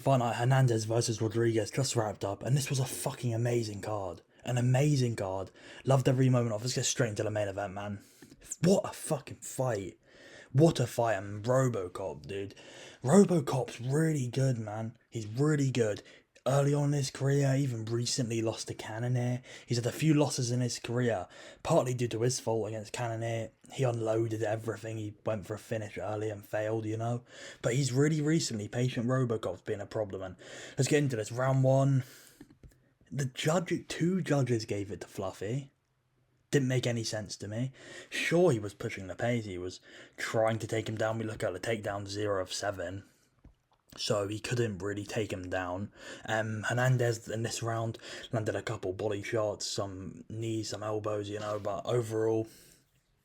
Fight Night Hernandez versus Rodrigues just wrapped up, and this was a fucking amazing card. An amazing card. Loved every moment of it. Let's get straight into the main event, man. What a fucking fight. What a fight. And Robocop, dude. Robocop's really good, man. He's really good. Early on in his career, even recently lost to Cannonier. He's had a few losses in his career, partly due to his fault against Cannonier. He unloaded everything. He went for a finish early and failed, you know. But he's really recently, Patient Robocop's been a problem. And let's get into this. Round one. Two judges gave it to Fluffy. Didn't make any sense to me. Sure, he was pushing the pace. He was trying to take him down. We look at the takedown 0 of 7. So he couldn't really take him down. Hernandez in this round landed a couple body shots, some knees, some elbows, you know, but overall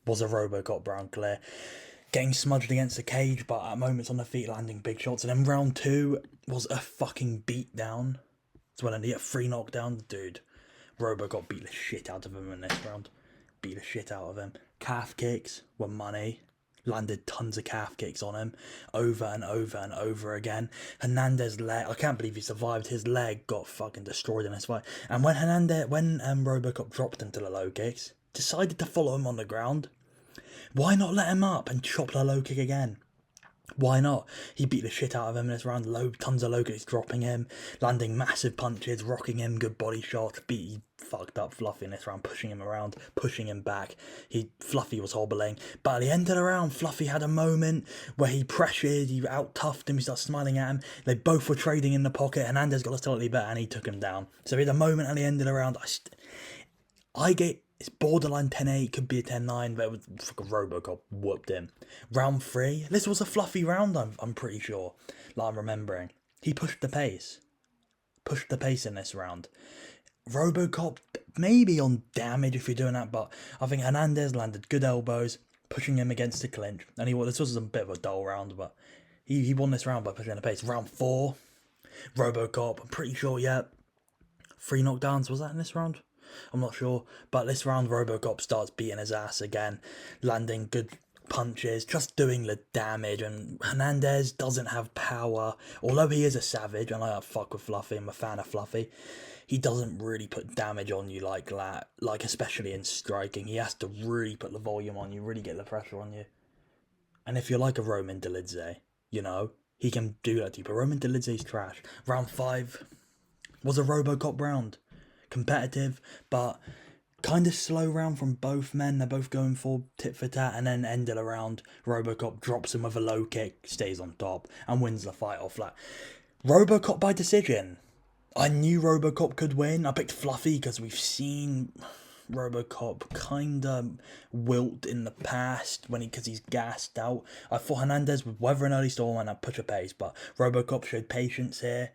was a Robocop round clear. Getting smudged against the cage, but at moments on the feet landing big shots. And then round 2 was a fucking beatdown. It's when he had 3 knockdowns. Dude, Robocop beat the shit out of him in this round. Beat the shit out of him. Calf kicks were money. Landed tons of calf kicks on him over and over and over again. Hernandez's leg, I can't believe he survived. His leg got fucking destroyed in this fight. And when Robocop dropped him to the low kicks, decided to follow him on the ground. Why not let him up and chop the low kick again? Why not? He beat the shit out of him in this round. Tons of low kicks dropping him, landing massive punches, rocking him, good body shots. He fucked up Fluffy in this round, pushing him around, pushing him back. Fluffy was hobbling. But at the end of the round, Fluffy had a moment where he pressured, he out-toughed him, he started smiling at him. They both were trading in the pocket. Hernandez got slightly better and he took him down. So he had a moment at the end of the round. It's borderline 10-8, could be a 10-9, but it was fucking Robocop whooped him. Round 3, this was a Fluffy round, I'm pretty sure, like I'm remembering. He pushed the pace. Pushed the pace in this round. Robocop, maybe on damage if you're doing that, but I think Hernandez landed good elbows, pushing him against the clinch. And this was a bit of a dull round, but he won this round by pushing the pace. Round 4, Robocop, I'm pretty sure, yeah. 3 knockdowns, was that in this round? I'm not sure, but this round Robocop starts beating his ass again, landing good punches, just doing the damage, and Hernandez doesn't have power, although he is a savage, and I fuck with Fluffy, I'm a fan of Fluffy. He doesn't really put damage on you like that, like especially in striking. He has to really put the volume on you, really get the pressure on you. And if you're like a Roman Dolidze, you know, he can do that to you, but Roman Dolidze's trash. Round 5 was a Robocop round. Competitive, but kind of slow round from both men. They're both going for tit for tat, and then end of the round, Robocop drops him with a low kick, stays on top, and wins the fight off that. Robocop by decision. I knew Robocop could win. I picked Fluffy because we've seen Robocop kind of wilt in the past because he's gassed out. I thought Hernandez would weather an early storm and push a pace, but Robocop showed patience here.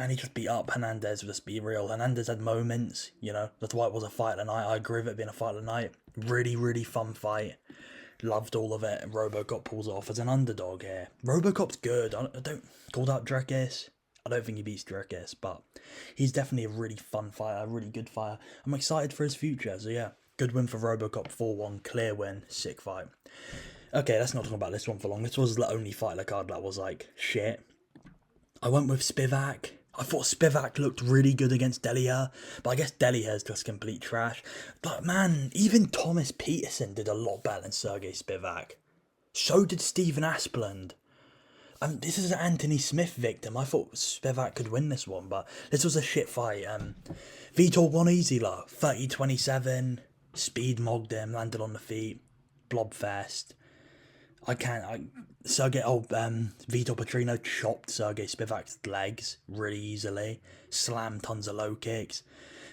And he just beat up Hernandez, let's be real. Hernandez had moments, you know. That's why it was a fight of the night. I agree with it being a fight of the night. Really, really fun fight. Loved all of it. Robocop pulls off as an underdog here. Robocop's good. I don't called out Rodrigues. I don't think he beats Rodrigues, but he's definitely a really fun fighter, a really good fighter. I'm excited for his future. So yeah, good win for Robocop, 4-1, clear win, sick fight. Okay, let's not talk about this one for long. This was the only fight of the card that was like shit. I went with Spivak. I thought Spivak looked really good against Delia, but I guess Delia's just complete trash. But man, even Thomas Peterson did a lot better than Sergey Spivak. So did Stephen Aspland. This is an Anthony Smith victim. I thought Spivak could win this one, but this was a shit fight. Vitor won easy, like 30-27. Speed mogged him, landed on the feet. Blobfest. Vitor Petrino chopped Sergey Spivak's legs really easily, slammed tons of low kicks,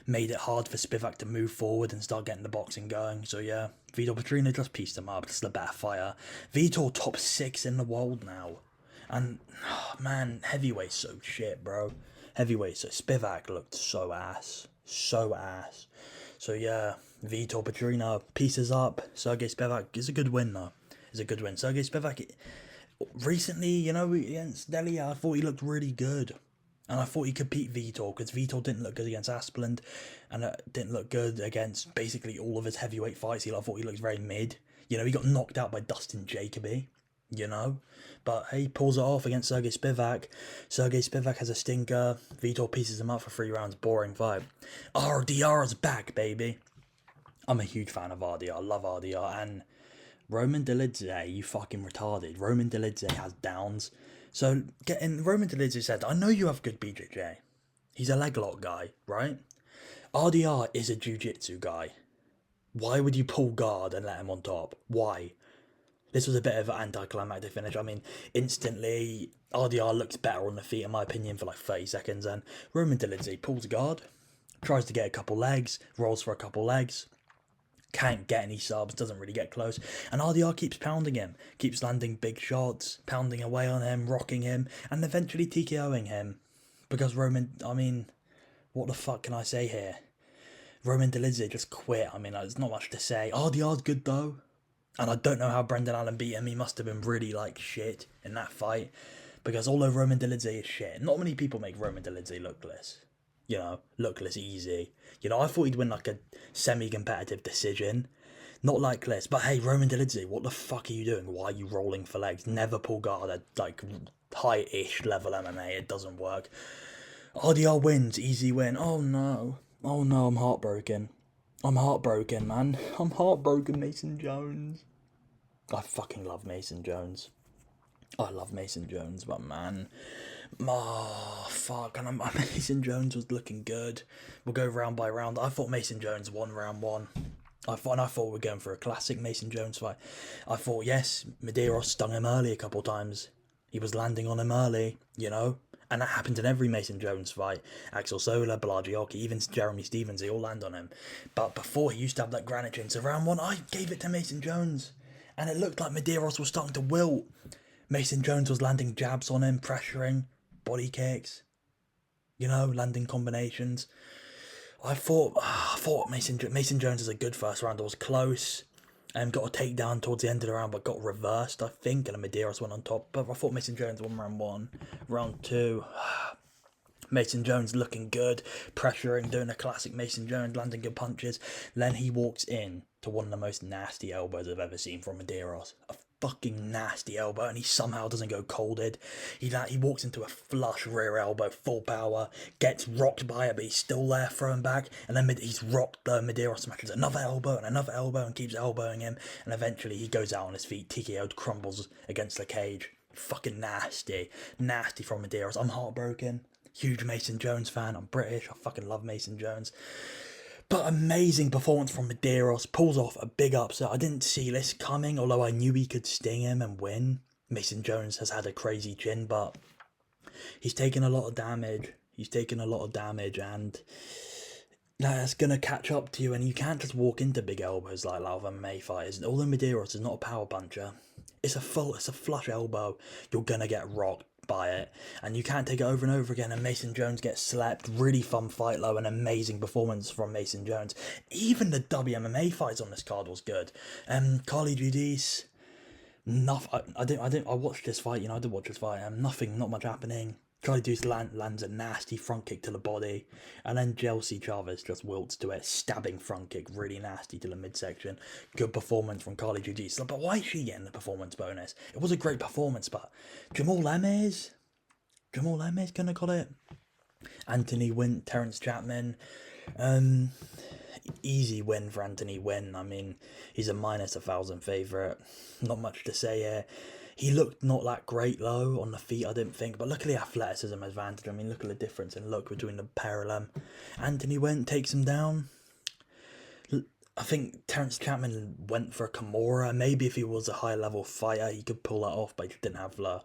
made it hard for Spivak to move forward and start getting the boxing going. So yeah, Vitor Petrino just pieced him up, just the better fighter. Vitor top 6 in the world now. And, man, heavyweight's so shit, bro. Heavyweight, so Spivak looked so ass. So ass. So yeah, Vitor Petrino pieces up. Sergey Spivak is a good win though. Is a good win. Sergey Spivak, recently, you know, against Delia, I thought he looked really good. And I thought he could beat Vitor, because Vitor didn't look good against Aspland, and didn't look good against basically all of his heavyweight fights. I thought he looked very mid. You know, he got knocked out by Dustin Jacoby. you know? But he pulls it off against Sergey Spivak. Sergey Spivak has a stinker. Vitor pieces him up for 3 rounds. Boring fight. RDR's back, baby. I'm a huge fan of RDR. Love RDR. And Roman Dolidze, you fucking retarded. Roman Dolidze has downs. So, Roman Dolidze said, I know you have good BJJ. He's a leg lock guy, right? RDR is a jiu-jitsu guy. Why would you pull guard and let him on top? Why? This was a bit of an anticlimactic finish. I mean, instantly, RDR looks better on the feet, in my opinion, for like 30 seconds. And Roman Dolidze pulls guard, tries to get a couple legs, rolls for a couple legs, can't get any subs, doesn't really get close. And RDR keeps pounding him, keeps landing big shots, pounding away on him, rocking him, and eventually TKOing him. Because Roman, I mean, what the fuck can I say here? Roman Dolidze just quit. I mean, there's not much to say. RDR's good though. And I don't know how Brendan Allen beat him. He must have been really, like, shit in that fight. Because although Roman Dolidze is shit, not many people make Roman Dolidze lookless. You know, lookless easy. You know, I thought he'd win, like, a semi-competitive decision. Not like this. But hey, Roman Dolidze, what the fuck are you doing? Why are you rolling for legs? Never pull guard at, like, high-ish level MMA. It doesn't work. RDR wins. Easy win. Oh, no. Oh, no, I'm heartbroken. I'm heartbroken, man. I'm heartbroken, Mason Jones. I fucking love Mason Jones. I love Mason Jones, but man. Oh, fuck. And Mason Jones was looking good. We'll go round by round. I thought Mason Jones won round 1. I thought we were going for a classic Mason Jones fight. I thought, yes, Medeiros stung him early a couple times. He was landing on him early, you know? And that happens in every Mason Jones fight. Axel Sola, Balagiocchi, even Jeremy Stevens, they all land on him. But before, he used to have that granite chin. So round 1, I gave it to Mason Jones. And it looked like Medeiros was starting to wilt. Mason Jones was landing jabs on him, pressuring, body kicks. You know, landing combinations. I thought Mason Jones is a good first round. It was close. Got a takedown towards the end of the round, but got reversed, I think, and Medeiros went on top. But I thought Mason Jones won round 1. Round 2, Mason Jones looking good, pressuring, doing a classic Mason Jones, landing good punches. Then he walks in to one of the most nasty elbows I've ever seen from Medeiros. A fucking nasty elbow, and he somehow doesn't go colded. He walks into a flush rear elbow, full power, gets rocked by it, but he's still there, throwing back, and then he's rocked. Medeiros smashes another elbow and keeps elbowing him, and eventually he goes out on his feet, TKO'd, crumbles against the cage. Fucking nasty from Medeiros. I'm heartbroken. Huge Mason Jones fan. I'm British. I fucking love Mason Jones. But amazing performance from Medeiros. Pulls off a big upset. I didn't see this coming, although I knew he could sting him and win. Mason Jones has had a crazy chin, but he's taken a lot of damage. And that's going to catch up to you, and you can't just walk into big elbows like a lot of MMA fighters. Although Medeiros is not a power puncher, it's a flush elbow. You're going to get rocked by it, and you can't take it over and over again, and Mason Jones gets slept. Really fun fight though, an amazing performance from Mason Jones. Even the WMMA fights on this card was good. Carly Giudice, I watched this fight, I did watch this fight, not much happening. Carly Giudice lands a nasty front kick to the body, and then Chelsea Chavez just wilts to it, stabbing front kick, really nasty to the midsection. Good performance from Carly Giudice. But why is she getting the performance bonus? It was a great performance, but Jamal Lemez gonna got it. Anthony Wynn, Terence Chapman, easy win for Anthony Wynn. I mean, he's a -1,000 favourite. Not much to say here. He looked not that great though on the feet, I didn't think, but look at the athleticism advantage. I mean, look at the difference in look between the pair of them. Anthony Wynn takes him down. I think Terence Chapman went for a Kimura. Maybe if he was a high level fighter, he could pull that off, but he didn't have the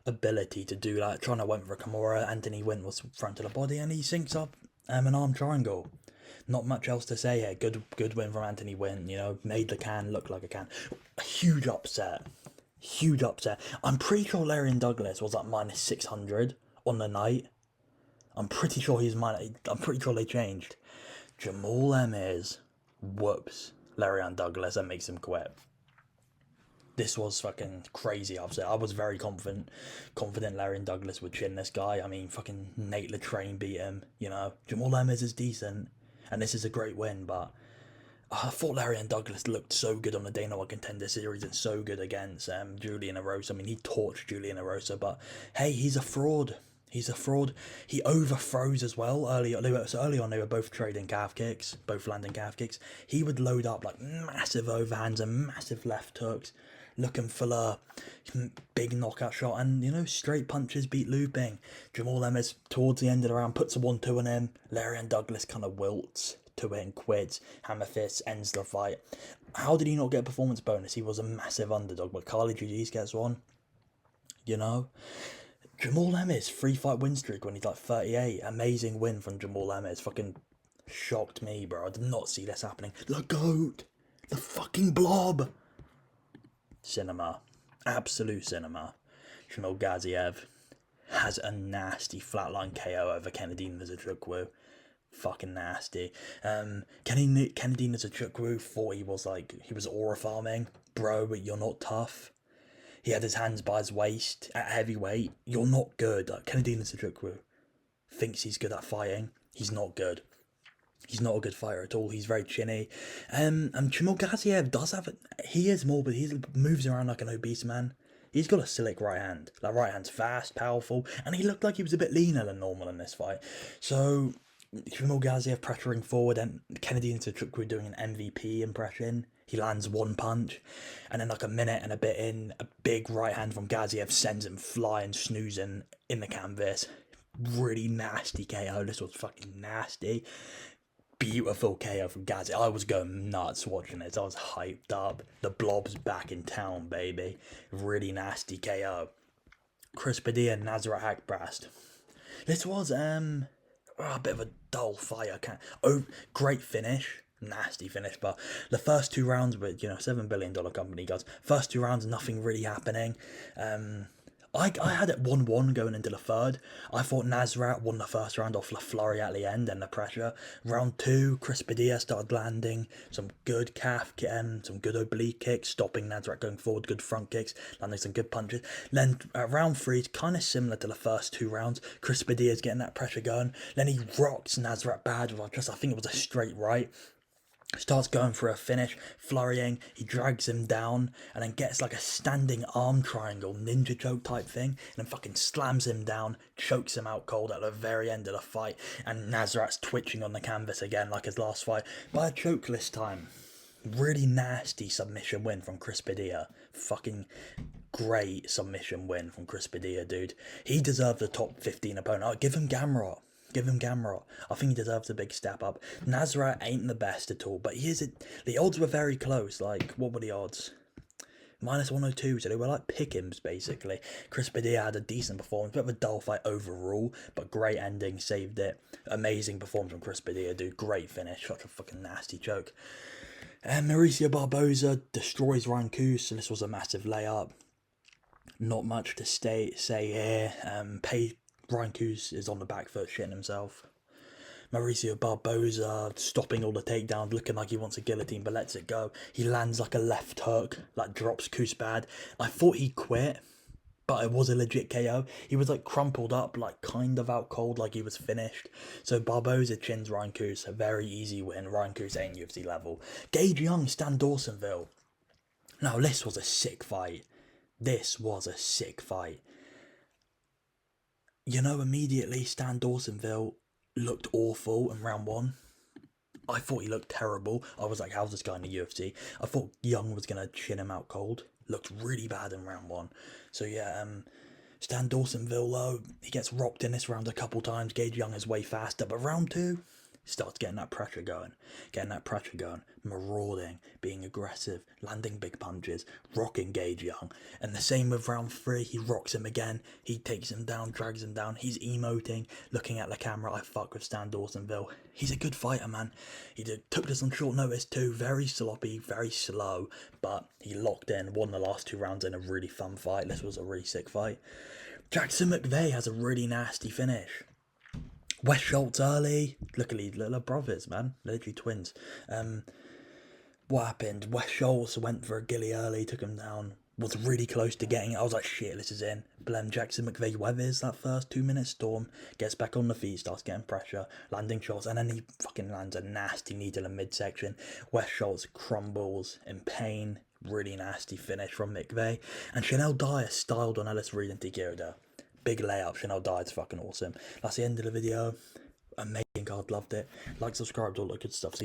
ability to do that. Trying to went for a Kimura. Anthony Wynn was front of the body, and he syncs up an arm triangle. Not much else to say here. Good win from Anthony Wynn. Made the can look like a can. A huge upset. I'm pretty sure Larian Douglas was at -600 on the night. I'm pretty sure they changed. Jamal Lemez whoops Larian Douglas and makes him quit. This was fucking crazy upset. I was very confident Larian Douglas would chin this guy. I mean, fucking Nate Latrain beat him, Jamal Lemez is decent, and this is a great win, but I thought Larry and Douglas looked so good on the Dana White Contender Series and so good against Julian Erosa. I mean, he torched Julian Erosa, but hey, he's a fraud. He's a fraud. He overthrows as well. So early on, they were both trading calf kicks, both landing calf kicks. He would load up like massive overhands and massive left hooks, looking for a big knockout shot, and straight punches beat looping. Jamal Emmers towards the end of the round puts a 1-2 on him. Larry and Douglas kind of wilts to it and quits. Hammer fist ends the fight. How did he not get a performance bonus? He was a massive underdog, but Carly GG's gets one. Jamal Emmers 3-fight win streak when he's like 38. Amazing win from Jamal Emmers. Fucking shocked me, bro. I did not see this happening. The GOAT, the fucking blob. Cinema, absolute cinema. Shamil Gaziev has a nasty flatline KO over Kennedy Nzechukwu. Fucking nasty. Kennedy Nzechukwu thought he was aura farming. Bro, but you're not tough. He had his hands by his waist at heavyweight. You're not good. Like, Kennedy Nzechukwu thinks he's good at fighting. He's not good. He's not a good fighter at all. He's very chinny. And Shamil Gaziev does have it. He is more, but he moves around like an obese man. He's got a slick right hand. That right hand's fast, powerful, and he looked like he was a bit leaner than normal in this fight. So Shamil Gaziev pressuring forward, and Kennedy Nzechukwu doing an MVP impression. He lands one punch, and then like a minute and a bit in, a big right hand from Gaziev sends him flying, snoozing in the canvas. Really nasty KO. This was fucking nasty. Beautiful KO from Gaziev. I was going nuts watching this. I was hyped up. The blob's back in town, baby. Really nasty KO. Chris Padilla, Nasrat Haqparast. This was a bit of a dull fight. Great finish. Nasty finish, but the first two rounds with $7 billion company guys. First two rounds, nothing really happening. I had it 1-1 going into the third. I thought Nasrat won the first round off LaFlurry at the end and the pressure. Round two, Chris Padilla started landing some good calf, some good oblique kicks, stopping Nasrat going forward, good front kicks, landing some good punches. Then round three, kind of similar to the first two rounds. Chris Padilla's getting that pressure going. Then he rocks Nasrat bad with I think it was a straight right. Starts going for a finish, flurrying, he drags him down, and then gets like a standing arm triangle, ninja choke type thing, and then fucking slams him down, chokes him out cold at the very end of the fight, and Nasrat's twitching on the canvas again like his last fight, by a choke this time. Really nasty submission win from Chris Padilla. Fucking great submission win from Chris Padilla, dude. He deserved a top 15 opponent. Give him Gamrot. Give him Gamrot. I think he deserves a big step up. Nasrat ain't the best at all, but the odds were very close. Like, what were the odds? -102, so they were like pick'ems, basically. Chris Padilla had a decent performance, bit of a dull fight overall, but great ending, saved it. Amazing performance from Chris Padilla, dude. Great finish, such a fucking nasty choke. And Mauricio Barboza destroys Ryan Coos, so this was a massive layup. Not much to say here. Ryan Coos is on the back foot shitting himself. Mauricio Barboza stopping all the takedowns, looking like he wants a guillotine but lets it go. He lands like a left hook, like drops Coos bad. I thought he quit, but it was a legit KO. He was like crumpled up, like kind of out cold, like he was finished. So Barboza chins Ryan Coos, a very easy win. Ryan Coos ain't UFC level. Gage Young, Stan Dawsonville. Now this was a sick fight. Immediately Stan Dawsonville looked awful in round one. I thought he looked terrible. I was like, how's this guy in the UFC? I thought Young was going to chin him out cold. Looked really bad in round one. So yeah, Stan Dawsonville, though, he gets rocked in this round a couple times. Gage Young is way faster. But round two, starts getting that pressure going, marauding, being aggressive, landing big punches, rocking Gage Young. And the same with round three, he rocks him again, he takes him down, drags him down, he's emoting, looking at the camera. I fuck with Stan Dawsonville. He's a good fighter, man. He took this on short notice too, very sloppy, very slow, but he locked in, won the last two rounds in a really fun fight. This was a really sick fight. Jackson McVeigh has a really nasty finish. Wes Schultz early. Look at these little brothers, man. Literally twins. What happened? Wes Schultz went for a gilly early, took him down. was really close to getting it. I was like, shit, this is in. Blem Jackson McVeigh weathers that first 2 minute storm, gets back on the feet, starts getting pressure, landing shots, and then he fucking lands a nasty knee to the midsection. Wes Schultz crumbles in pain. Really nasty finish from McVeigh. And Chanel Dyer styled on Ellis Reed and Tikirida. Big layup. Chanel Dyer's fucking awesome. That's the end of the video. Amazing card, loved it. Like, subscribe, all that good stuff.